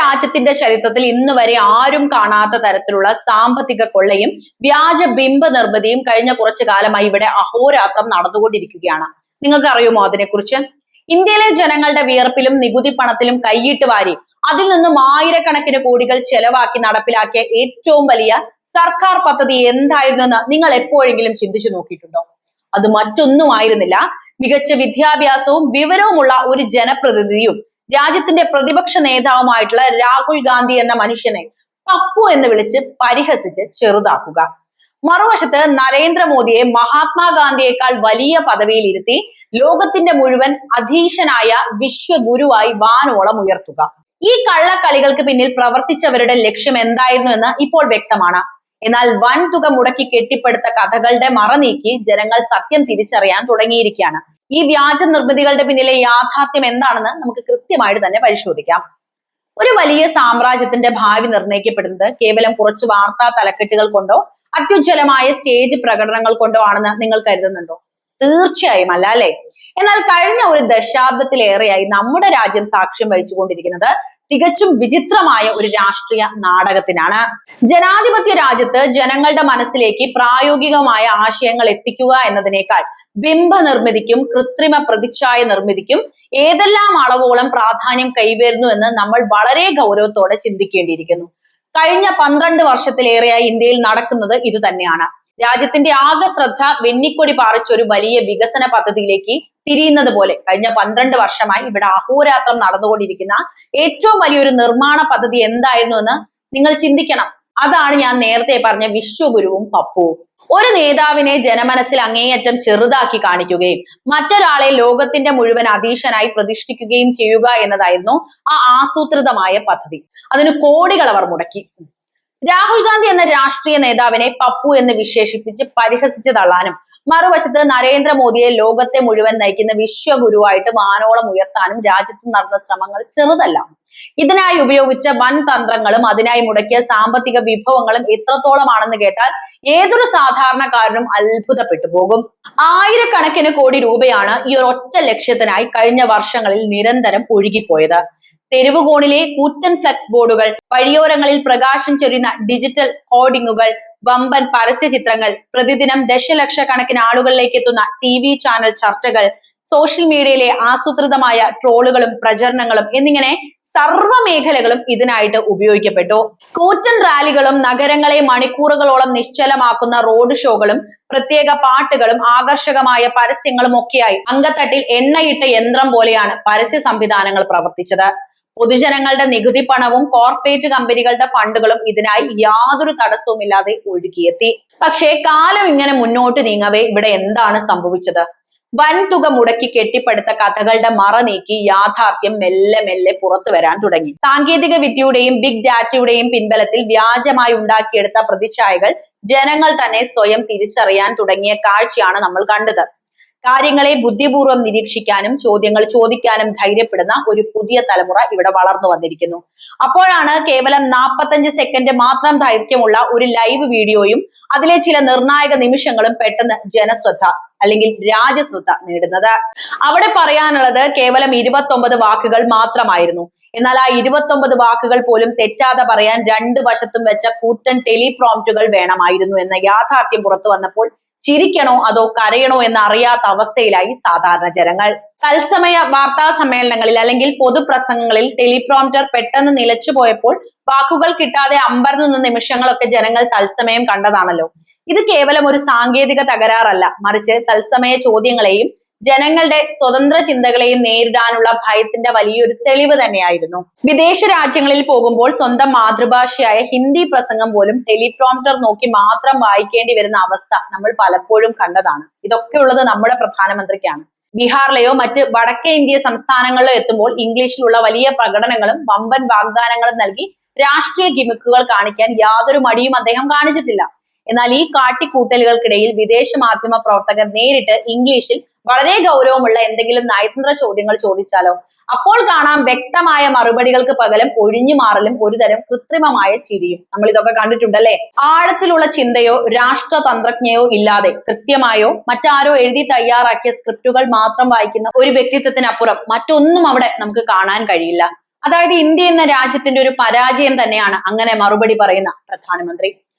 രാജ്യത്തിന്റെ ചരിത്രത്തിൽ ഇന്ന് വരെ ആരും കാണാത്ത തരത്തിലുള്ള സാമ്പത്തിക കൊള്ളയും വ്യാജ ബിംബ നിർമ്മിതിയും കഴിഞ്ഞ കുറച്ചു കാലമായി ഇവിടെ അഹോരാത്രം നടന്നുകൊണ്ടിരിക്കുകയാണ്. നിങ്ങൾക്ക് അറിയുമോ അതിനെക്കുറിച്ച്? ഇന്ത്യയിലെ ജനങ്ങളുടെ വിയർപ്പിലും നികുതി പണത്തിലും കൈയിട്ട് വാരി അതിൽ നിന്നും ആയിരക്കണക്കിന് കോടികൾ ചെലവാക്കി നടപ്പിലാക്കിയ ഏറ്റവും വലിയ സർക്കാർ പദ്ധതി എന്തായിരുന്നു എന്ന് നിങ്ങൾ എപ്പോഴെങ്കിലും ചിന്തിച്ചു നോക്കിയിട്ടുണ്ടോ? അത് മറ്റൊന്നും ആയിരുന്നില്ല, മികച്ച വിദ്യാഭ്യാസവും വിവരവുമുള്ള ഒരു ജനപ്രതിനിധിയും രാജ്യത്തിന്റെ പ്രതിപക്ഷ നേതാവുമായിട്ടുള്ള രാഹുൽ ഗാന്ധി എന്ന മനുഷ്യനെ പപ്പു എന്ന് വിളിച്ച് പരിഹസിച്ച് ചെറുതാക്കുക. മറുവശത്ത് നരേന്ദ്രമോദിയെ മഹാത്മാഗാന്ധിയേക്കാൾ വലിയ പദവിയിൽ ഇരുത്തി ലോകത്തിന്റെ മുഴുവൻ അധീശനായ വിശ്വഗുരുവായി വാനോളം ഉയർത്തുക. ഈ കള്ളക്കളികൾക്ക് പിന്നിൽ പ്രവർത്തിച്ചവരുടെ ലക്ഷ്യം എന്തായിരുന്നു എന്ന് ഇപ്പോൾ വ്യക്തമാണ്. എന്നാൽ വൻ തുക മുടക്കി കെട്ടിപ്പടുത്ത കഥകളുടെ മറ നീക്കി ജനങ്ങൾ സത്യം തിരിച്ചറിയാൻ തുടങ്ങിയിരിക്കുകയാണ്. ഈ വ്യാജ നിർമ്മിതികളുടെ പിന്നിലെ യാഥാർത്ഥ്യം എന്താണെന്ന് നമുക്ക് കൃത്യമായിട്ട് തന്നെ പരിശോധിക്കാം. ഒരു വലിയ സാമ്രാജ്യത്തിന്റെ ഭാവി നിർണ്ണയിക്കപ്പെടുന്നത് കേവലം കുറച്ച് വാർത്താ തലക്കെട്ടുകൾ കൊണ്ടോ അത്യുജ്വലമായ സ്റ്റേജ് പ്രകടനങ്ങൾ കൊണ്ടോ ആണെന്ന് നിങ്ങൾ കരുതുന്നുണ്ടോ? തീർച്ചയായും അല്ല, അല്ലെ? എന്നാൽ കഴിഞ്ഞ ഒരു ദശാബ്ദത്തിലേറെയായി നമ്മുടെ രാജ്യം സാക്ഷ്യം വഹിച്ചുകൊണ്ടിരിക്കുന്നത് തികച്ചും വിചിത്രമായ ഒരു രാഷ്ട്രീയ നാടകത്തിനാണ്. ജനാധിപത്യ രാജ്യത്ത് ജനങ്ങളുടെ മനസ്സിലേക്ക് പ്രായോഗികമായ ആശയങ്ങൾ എത്തിക്കുക എന്നതിനേക്കാൾ ബിംബ നിർമ്മിതിക്കും കൃത്രിമ പ്രതിച്ഛായ നിർമ്മിതിക്കും ഏതെല്ലാം അളവോളം പ്രാധാന്യം കൈവരുന്നു എന്ന് നമ്മൾ വളരെ ഗൗരവത്തോടെ ചിന്തിക്കേണ്ടിയിരിക്കുന്നു. കഴിഞ്ഞ 12 വർഷത്തിലേറെയായി ഇന്ത്യയിൽ നടക്കുന്നത് ഇത് തന്നെയാണ്. രാജ്യത്തിന്റെ ആകെ ശ്രദ്ധ വെന്നിക്കൊടി പാറിച്ച ഒരു വലിയ വികസന പദ്ധതിയിലേക്ക് തിരിയുന്നത് പോലെ കഴിഞ്ഞ 12 വർഷമായി ഇവിടെ അഹോരാത്രം നടന്നുകൊണ്ടിരിക്കുന്ന ഏറ്റവും വലിയൊരു നിർമ്മാണ പദ്ധതി എന്തായിരുന്നു എന്ന് നിങ്ങൾ ചിന്തിക്കണം. അതാണ് ഞാൻ നേരത്തെ പറഞ്ഞ വിശ്വഗുരുവും പപ്പുവും. ഒരു നേതാവിനെ ജനമനസ്സിൽ അങ്ങേയറ്റം ചെറുതാക്കി കാണിക്കുകയും മറ്റൊരാളെ ലോകത്തിന്റെ മുഴുവൻ അധീശനായി പ്രതിഷ്ഠിക്കുകയും ചെയ്യുക എന്നതായിരുന്നു ആ ആസൂത്രിതമായ പദ്ധതി. അതിന് കോടികൾ അവർ മുടക്കി. രാഹുൽ ഗാന്ധി എന്ന രാഷ്ട്രീയ നേതാവിനെ പപ്പു എന്ന് വിശേഷിപ്പിച്ച് പരിഹസിച്ച് തള്ളാനും മറുവശത്ത് നരേന്ദ്രമോദിയെ ലോകത്തെ മുഴുവൻ നയിക്കുന്ന വിശ്വഗുരുവായിട്ട് വാനോളം ഉയർത്താനും രാജ്യത്ത് നടന്ന ശ്രമങ്ങൾ ചെറുതല്ല. ഇതിനായി ഉപയോഗിച്ച വൻ തന്ത്രങ്ങളും അതിനായി മുടക്കിയ സാമ്പത്തിക വിഭവങ്ങളും എത്രത്തോളമാണെന്ന് കേട്ടാൽ ഏതൊരു സാധാരണക്കാരനും അത്ഭുതപ്പെട്ടു പോകും. ആയിരക്കണക്കിന് കോടി രൂപയാണ് ഈ ഒരൊറ്റ ലക്ഷ്യത്തിനായി കഴിഞ്ഞ വർഷങ്ങളിൽ നിരന്തരം ഒഴുകിപ്പോയത്. തെരുവുകോണിലെ കൂറ്റൻ ഫ്ലെക്സ് ബോർഡുകൾ, വഴിയോരങ്ങളിൽ പ്രകാശം ചൊരിയുന്ന ഡിജിറ്റൽ ഹോർഡിങ്ങുകൾ, വമ്പൻ പരസ്യ ചിത്രങ്ങൾ, പ്രതിദിനം ദശലക്ഷക്കണക്കിന് ആളുകളിലേക്ക് എത്തുന്ന TV ചാനൽ ചർച്ചകൾ, സോഷ്യൽ മീഡിയയിലെ ആസൂത്രിതമായ ട്രോളുകളും പ്രചരണങ്ങളും എന്നിങ്ങനെ സർവ്വ മേഖലകളും ഇതിനായിട്ട് ഉപയോഗിക്കപ്പെട്ടു. കൂറ്റൻ റാലികളും നഗരങ്ങളെ മണിക്കൂറുകളോളം നിശ്ചലമാക്കുന്ന റോഡ് ഷോകളും പ്രത്യേക പാട്ടുകളും ആകർഷകമായ പരസ്യങ്ങളും ഒക്കെയായി അങ്കത്തട്ടിൽ എണ്ണയിട്ട യന്ത്രം പോലെയാണ് പരസ്യ സംവിധാനങ്ങൾ പ്രവർത്തിച്ചത്. പൊതുജനങ്ങളുടെ നികുതി പണവും കോർപ്പറേറ്റ് കമ്പനികളുടെ ഫണ്ടുകളും ഇതിനായി യാതൊരു തടസ്സവുമില്ലാതെ ഒഴുകിയെത്തി. പക്ഷേ കാലം ഇങ്ങനെ മുന്നോട്ട് നീങ്ങവേ ഇവിടെ എന്താണ് സംഭവിച്ചത്? വൻ തുക മുടക്കി കെട്ടിപ്പടുത്ത കഥകളുടെ മറ നീക്കി യാഥാർത്ഥ്യം മെല്ലെ മെല്ലെ പുറത്തു വരാൻ തുടങ്ങി. സാങ്കേതിക വിദ്യയുടെയും ബിഗ് ഡാറ്റയുടെയും പിൻബലത്തിൽ വ്യാജമായി ഉണ്ടാക്കിയെടുത്ത പ്രതിച്ഛായകൾ ജനങ്ങൾ തന്നെ സ്വയം തിരിച്ചറിയാൻ തുടങ്ങിയ കാഴ്ചയാണ് നമ്മൾ കണ്ടത്. കാര്യങ്ങളെ ബുദ്ധിപൂർവ്വം നിരീക്ഷിക്കാനും ചോദ്യങ്ങൾ ചോദിക്കാനും ധൈര്യപ്പെടുന്ന ഒരു പുതിയ തലമുറ ഇവിടെ വളർന്നു വന്നിരിക്കുന്നു. അപ്പോഴാണ് കേവലം 45 സെക്കൻഡ് മാത്രം ദൈർഘ്യമുള്ള ഒരു ലൈവ് വീഡിയോയും അതിലെ ചില നിർണായക നിമിഷങ്ങളും പെട്ടെന്ന് ജനശ്രദ്ധ അല്ലെങ്കിൽ രാജ്യശ്രദ്ധ നേടുന്നത്. അവിടെ പറയാനുള്ളത് കേവലം 29 വാക്കുകൾ മാത്രമായിരുന്നു. എന്നാൽ ആ 29 വാക്കുകൾ പോലും തെറ്റാതെ പറയാൻ 2 വശത്തും വെച്ച കൂറ്റൻ ടെലിപ്രോംപ്റ്റുകൾ വേണമായിരുന്നു എന്ന യാഥാർത്ഥ്യം പുറത്തു വന്നപ്പോൾ ചിരിക്കണോ അതോ കരയണോ എന്ന് അറിയാത്ത അവസ്ഥയിലായി സാധാരണ ജനങ്ങൾ. തത്സമയ വാർത്താ സമ്മേളനങ്ങളിൽ അല്ലെങ്കിൽ പൊതുപ്രസംഗങ്ങളിൽ ടെലിപ്രോംപ്റ്റർ പെട്ടെന്ന് നിലച്ചു പോയപ്പോൾ വാക്കുകൾ കിട്ടാതെ അമ്പരന്ന് നിന്ന നിമിഷങ്ങളൊക്കെ ജനങ്ങൾ തത്സമയം കണ്ടതാണല്ലോ. ഇത് കേവലം ഒരു സാങ്കേതിക തകരാറല്ല, മറിച്ച് തത്സമയ ചോദ്യങ്ങളെയും ജനങ്ങളുടെ സ്വതന്ത്ര ചിന്തകളെയും നേരിടാനുള്ള ഭയത്തിന്റെ വലിയൊരു തെളിവ് തന്നെയായിരുന്നു. വിദേശ രാജ്യങ്ങളിൽ പോകുമ്പോൾ സ്വന്തം മാതൃഭാഷയായ ഹിന്ദി പ്രസംഗം പോലും ടെലിപ്രോംപ്റ്റർ നോക്കി മാത്രം വായിക്കേണ്ടി വരുന്ന അവസ്ഥ നമ്മൾ പലപ്പോഴും കണ്ടതാണ്. ഇതൊക്കെ ഉള്ളത് നമ്മുടെ പ്രധാനമന്ത്രിക്കാണ്. ബീഹാറിലെയോ മറ്റ് വടക്കേ ഇന്ത്യ സംസ്ഥാനങ്ങളിലോ എത്തുമ്പോൾ ഇംഗ്ലീഷിലുള്ള വലിയ പ്രകടനങ്ങളും വമ്പൻ വാഗ്ദാനങ്ങളും നൽകി രാഷ്ട്രീയ ഗിമിക്കുകൾ കാണിക്കാൻ യാതൊരു മടിയും അദ്ദേഹം കാണിച്ചിട്ടില്ല. എന്നാൽ ഈ കാട്ടിക്കൂട്ടലുകൾക്കിടയിൽ വിദേശ മാധ്യമ പ്രവർത്തകർ നേരിട്ട് ഇംഗ്ലീഷിൽ വളരെ ഗൗരവമുള്ള എന്തെങ്കിലും നയതന്ത്ര ചോദ്യങ്ങൾ ചോദിച്ചാലോ അപ്പോൾ കാണാം വ്യക്തമായ മറുപടികൾക്ക് പകരം ഒഴിഞ്ഞു മാറലും ഒരുതരം കൃത്രിമമായ ചിരിയും. നമ്മൾ ഇതൊക്കെ കണ്ടിട്ടുണ്ടല്ലേ? ആഴത്തിലുള്ള ചിന്തയോ രാഷ്ട്രതന്ത്രജ്ഞയോ ഇല്ലാതെ കൃത്യമായോ മറ്റാരോ എഴുതി തയ്യാറാക്കിയ സ്ക്രിപ്റ്റുകൾ മാത്രം വായിക്കുന്ന ഒരു വ്യക്തിത്വത്തിനപ്പുറം മറ്റൊന്നും അവിടെ നമുക്ക് കാണാൻ കഴിയില്ല. അതായത് ഇന്ത്യ എന്ന രാജ്യത്തിന്റെ ഒരു പരാജയം തന്നെയാണ് അങ്ങനെ മറുപടി പറയുന്ന പ്രധാനമന്ത്രി.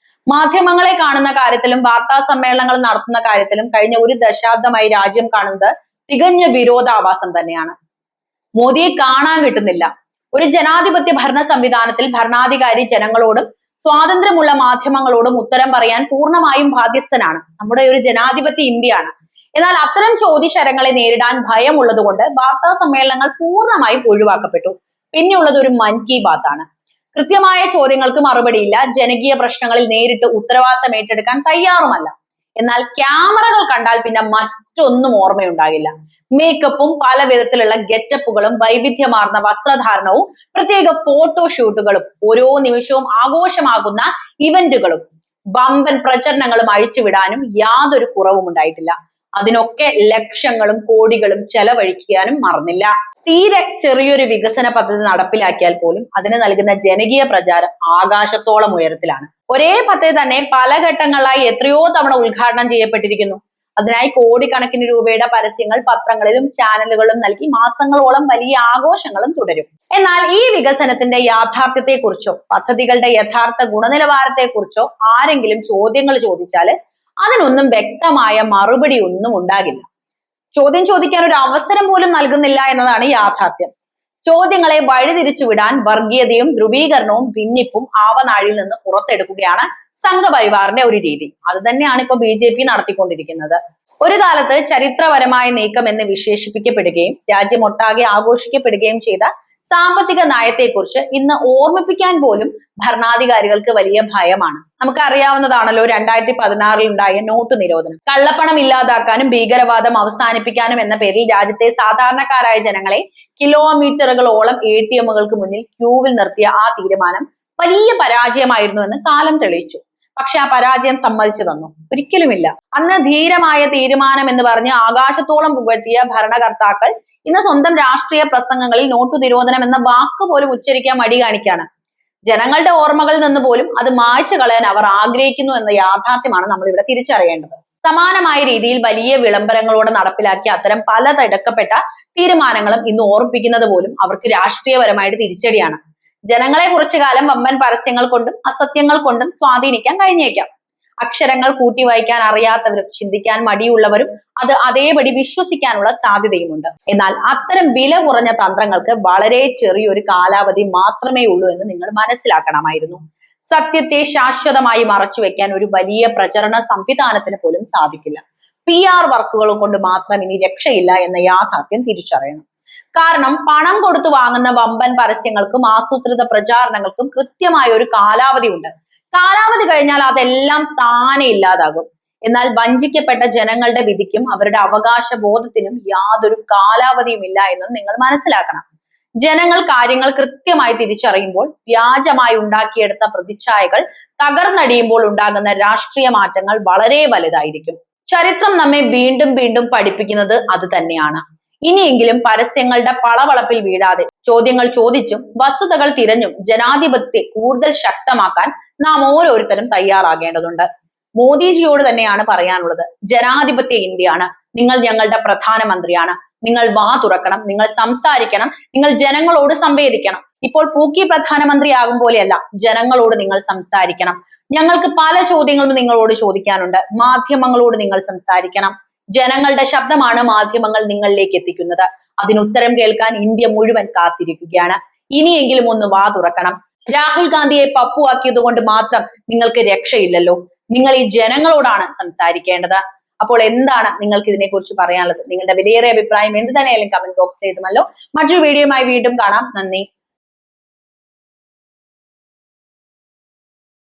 മാധ്യമങ്ങളെ കാണുന്ന കാര്യത്തിലും വാർത്താ സമ്മേളനങ്ങൾ നടത്തുന്ന കാര്യത്തിലും കഴിഞ്ഞ ഒരു ദശാബ്ദമായി രാജ്യം കാണുന്നത് തികഞ്ഞ വിരോധാഭാസം തന്നെയാണ്. മോദിയെ കാണാൻ കിട്ടുന്നില്ല. ഒരു ജനാധിപത്യ ഭരണ സംവിധാനത്തിൽ ഭരണാധികാരി ജനങ്ങളോടും സ്വാതന്ത്ര്യമുള്ള മാധ്യമങ്ങളോടും ഉത്തരം പറയാൻ പൂർണ്ണമായും ബാധ്യസ്ഥനാണ്. നമ്മുടെ ഒരു ജനാധിപത്യ ഇന്ത്യയാണ്. എന്നാൽ അത്തരം ചോദ്യശരങ്ങളെ നേരിടാൻ ഭയമുള്ളത് കൊണ്ട് വാർത്താ സമ്മേളനങ്ങൾ പൂർണ്ണമായും ഒഴിവാക്കപ്പെട്ടു. പിന്നെയുള്ളത് ഒരു മൻ കി ബാത്ത് ആണ്. കൃത്യമായ ചോദ്യങ്ങൾക്ക് മറുപടിയില്ല. ജനകീയ പ്രശ്നങ്ങളിൽ നേരിട്ട് ഉത്തരവാദിത്തം ഏറ്റെടുക്കാൻ തയ്യാറുമല്ല. എന്നാൽ ക്യാമറകൾ കണ്ടാൽ പിന്നെ മറ്റൊന്നും ഓർമ്മയുണ്ടാകില്ല. മേക്കപ്പും പല വിധത്തിലുള്ള ഗെറ്റപ്പുകളും വൈവിധ്യമാർന്ന വസ്ത്രധാരണവും പ്രത്യേക ഫോട്ടോഷൂട്ടുകളും ഓരോ നിമിഷവും ആഘോഷമാകുന്ന ഇവന്റുകളും വമ്പൻ പ്രചരണങ്ങളും അഴിച്ചുവിടാനും യാതൊരു കുറവും ഉണ്ടായിട്ടില്ല. അതിനൊക്കെ ലക്ഷങ്ങളും കോടികളും ചെലവഴിക്കാനും മറന്നില്ല. തീരെ ചെറിയൊരു വികസന പദ്ധതി നടപ്പിലാക്കിയാൽ പോലും അതിന് നൽകുന്ന ജനകീയ പ്രചാരം ആകാശത്തോളം ഉയരത്തിലാണ്. ഒരേ പദ്ധതി തന്നെ പല ഘട്ടങ്ങളായി എത്രയോ തവണ ഉദ്ഘാടനം ചെയ്യപ്പെട്ടിരിക്കുന്നു. അതിനായി കോടിക്കണക്കിന് രൂപയുടെ പരസ്യങ്ങൾ പത്രങ്ങളിലും ചാനലുകളിലും നൽകി മാസങ്ങളോളം വലിയ ആഘോഷങ്ങളും തുടരും. എന്നാൽ ഈ വികസനത്തിന്റെ യാഥാർത്ഥ്യത്തെക്കുറിച്ചോ പദ്ധതികളുടെ യഥാർത്ഥ ഗുണനിലവാരത്തെക്കുറിച്ചോ ആരെങ്കിലും ചോദ്യങ്ങൾ ചോദിച്ചാല് അതിനൊന്നും വ്യക്തമായ മറുപടി ഒന്നും ഉണ്ടാകില്ല. ചോദ്യം ചോദിക്കാൻ ഒരു അവസരം പോലും നൽകുന്നില്ല എന്നതാണ് യാഥാർത്ഥ്യം. ചോദ്യങ്ങളെ വഴിതിരിച്ചു വിടാൻ വർഗീയതയും ധ്രുവീകരണവും ഭിന്നിപ്പും ആവനാഴിയിൽ നിന്ന് പുറത്തെടുക്കുകയാണ് സംഘപരിവാറിന്റെ ഒരു രീതി. അത് തന്നെയാണ് ഇപ്പൊ BJP നടത്തിക്കൊണ്ടിരിക്കുന്നത്. ഒരു കാലത്ത് ചരിത്രപരമായ നീക്കം എന്ന് വിശേഷിപ്പിക്കപ്പെടുകയും രാജ്യമൊട്ടാകെ ആഘോഷിക്കപ്പെടുകയും ചെയ്ത സാമ്പത്തിക നയത്തെക്കുറിച്ച് ഇന്ന് ഓർമ്മിപ്പിക്കാൻ പോലും ഭരണാധികാരികൾക്ക് വലിയ ഭയമാണ്. നമുക്കറിയാവുന്നതാണല്ലോ 2016 ഉണ്ടായ നോട്ട് നിരോധനം. കള്ളപ്പണം ഇല്ലാതാക്കാനും ഭീകരവാദം അവസാനിപ്പിക്കാനും എന്ന പേരിൽ രാജ്യത്തെ സാധാരണക്കാരായ ജനങ്ങളെ കിലോമീറ്ററുകളോളം ATMകൾക്ക് മുന്നിൽ ക്യൂവിൽ നിർത്തിയ ആ തീരുമാനം വലിയ പരാജയമായിരുന്നു എന്ന് കാലം തെളിയിച്ചു. പക്ഷെ ആ പരാജയം സമ്മതിച്ചു തന്നു? ഒരിക്കലുമില്ല. അന്ന് ധീരമായ തീരുമാനം എന്ന് പറഞ്ഞ് ആകാശത്തോളം പുകഴ്ത്തിയ ഭരണകർത്താക്കൾ ഇന്ന് സ്വന്തം രാഷ്ട്രീയ പ്രസംഗങ്ങളിൽ നോട്ടു നിരോധനം എന്ന വാക്ക് പോലും ഉച്ചരിക്കാൻ മടി കാണിക്കാണ്. ജനങ്ങളുടെ ഓർമ്മകളിൽ നിന്ന് പോലും അത് മായ്ച്ചു കളയാൻ അവർ ആഗ്രഹിക്കുന്നു എന്ന യാഥാർത്ഥ്യമാണ് നമ്മൾ ഇവിടെ തിരിച്ചറിയേണ്ടത്. സമാനമായ രീതിയിൽ വലിയ വിളംബരങ്ങളോടെ നടപ്പിലാക്കിയ അത്തരം പലതടുക്കപ്പെട്ട തീരുമാനങ്ങളും ഇന്ന് ഓർമ്മിപ്പിക്കുന്നത് പോലും അവർക്ക് രാഷ്ട്രീയപരമായിട്ട് തിരിച്ചടിയാണ്. ജനങ്ങളെ കുറച്ചു കാലം വമ്പൻ പരസ്യങ്ങൾ കൊണ്ടും അസത്യങ്ങൾ കൊണ്ടും സ്വാധീനിക്കാൻ കഴിഞ്ഞേക്കാം. അക്ഷരങ്ങൾ കൂട്ടി വായിക്കാൻ അറിയാത്തവരും ചിന്തിക്കാൻ മടിയുള്ളവരും അത് അതേപടി വിശ്വസിക്കാനുള്ള സാധ്യതയുമുണ്ട്. എന്നാൽ അത്തരം വില കുറഞ്ഞ തന്ത്രങ്ങൾക്ക് വളരെ ചെറിയൊരു കാലാവധി മാത്രമേ ഉള്ളൂ എന്ന് നിങ്ങൾ മനസ്സിലാക്കണമായിരുന്നു. സത്യത്തെ ശാശ്വതമായി മറച്ചുവെക്കാൻ ഒരു വലിയ പ്രചരണ സംവിധാനത്തിന് പോലും സാധിക്കില്ല. PR വർക്കുകളും കൊണ്ട് മാത്രം ഇനി രക്ഷയില്ല എന്ന യാഥാർത്ഥ്യം തിരിച്ചറിയണം. കാരണം പണം കൊടുത്തു വാങ്ങുന്ന വമ്പൻ പരസ്യങ്ങൾക്കും ആസൂത്രിത പ്രചാരണങ്ങൾക്കും കൃത്യമായ ഒരു കാലാവധി ഉണ്ട്. കാലാവധി കഴിഞ്ഞാൽ അതെല്ലാം താനെ ഇല്ലാതാകും. എന്നാൽ വഞ്ചിക്കപ്പെട്ട ജനങ്ങളുടെ വിധിക്കും അവരുടെ അവകാശ ബോധത്തിനും യാതൊരു കാലാവധിയും ഇല്ല എന്നും നിങ്ങൾ മനസ്സിലാക്കണം. ജനങ്ങൾ കാര്യങ്ങൾ കൃത്യമായി തിരിച്ചറിയുമ്പോൾ വ്യാജമായി ഉണ്ടാക്കിയെടുത്ത പ്രതിച്ഛായകൾ തകർന്നടിയുമ്പോൾ ഉണ്ടാകുന്ന രാഷ്ട്രീയ മാറ്റങ്ങൾ വളരെ വലുതായിരിക്കും. ചരിത്രം നമ്മെ വീണ്ടും വീണ്ടും പഠിപ്പിക്കുന്നത് അത് തന്നെയാണ്. ഇനിയെങ്കിലും പരസ്യങ്ങളുടെ പളവളപ്പിൽ വീഴാതെ ചോദ്യങ്ങൾ ചോദിച്ചും വസ്തുതകൾ തിരഞ്ഞും ജനാധിപത്യത്തെ കൂടുതൽ ശക്തമാക്കാൻ നാം ഓരോരുത്തരും തയ്യാറാകേണ്ടതുണ്ട്. മോദിജിയോട് തന്നെയാണ് പറയാനുള്ളത്. ജനാധിപത്യ ഇന്ത്യയാണ്. നിങ്ങൾ ഞങ്ങളുടെ പ്രധാനമന്ത്രിയാണ്. നിങ്ങൾ വാ തുറക്കണം, നിങ്ങൾ സംസാരിക്കണം, നിങ്ങൾ ജനങ്ങളോട് സംവേദിക്കണം. ഇപ്പോൾ പൂക്കി പ്രധാനമന്ത്രിയാകും പോലെയല്ല, ജനങ്ങളോട് നിങ്ങൾ സംസാരിക്കണം. ഞങ്ങൾക്ക് പല ചോദ്യങ്ങളും നിങ്ങളോട് ചോദിക്കാനുണ്ട്. മാധ്യമങ്ങളോട് നിങ്ങൾ സംസാരിക്കണം. ജനങ്ങളുടെ ശബ്ദമാണ് മാധ്യമങ്ങൾ നിങ്ങളിലേക്ക് എത്തിക്കുന്നത്. അതിനുത്തരം കേൾക്കാൻ ഇന്ത്യ മുഴുവൻ കാത്തിരിക്കുകയാണ്. ഇനിയെങ്കിലും ഒന്ന് വാ തുറക്കണം. രാഹുൽ ഗാന്ധിയെ പപ്പുവാക്കിയത് കൊണ്ട് മാത്രം നിങ്ങൾക്ക് രക്ഷയില്ലല്ലോ. നിങ്ങൾ ഈ ജനങ്ങളോടാണ് സംസാരിക്കേണ്ടത്. അപ്പോൾ എന്താണ് നിങ്ങൾക്ക് ഇതിനെക്കുറിച്ച് പറയാനുള്ളത്? നിങ്ങളുടെ വിലയേറിയ അഭിപ്രായം എന്ത് തന്നെയായാലും കമന്റ് ബോക്സിൽ എഴുതുമല്ലോ. മറ്റൊരു വീഡിയോയുമായി വീണ്ടും കാണാം. നന്ദി.